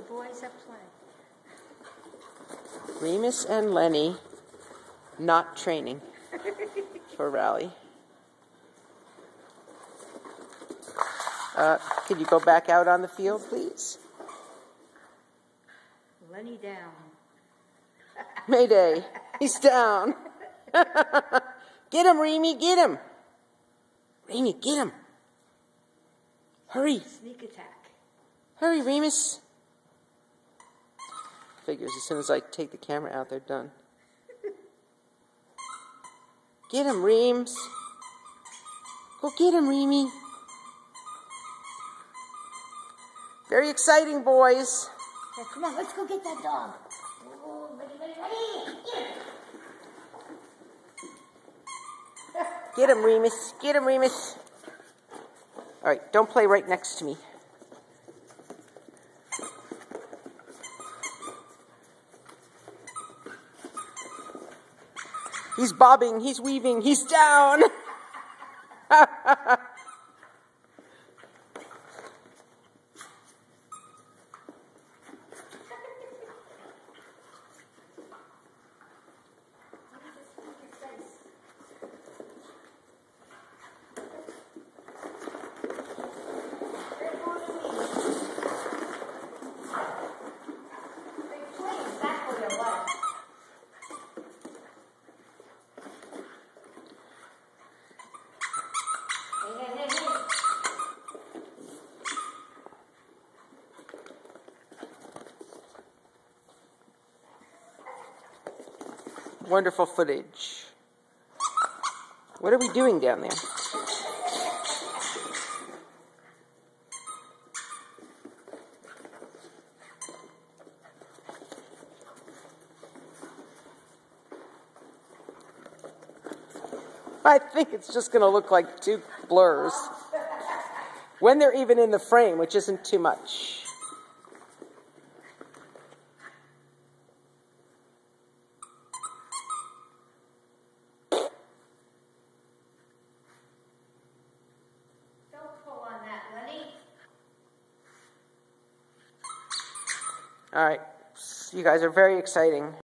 the boys at play. Remus and Lenny not training for rally. Could you go back out on the field, please? Lenny down. Mayday. He's down. Get him, Remy. Get him. Remy, get him. Hurry. Sneak attack. Hurry, Remus. Figures as soon as I take the camera out, they're done. Get him, Reams. Go get him, Remy. Very exciting, boys. Hey, come on, let's go get that dog. Oh, ready. Get him, Remus. Get him, Remus. All right, don't play right next to me. He's bobbing, he's weaving, he's down. Wonderful footage. What are we doing down there? I think it's just going to look like two blurs. When they're even in the frame, which isn't too much. All right, you guys are very exciting.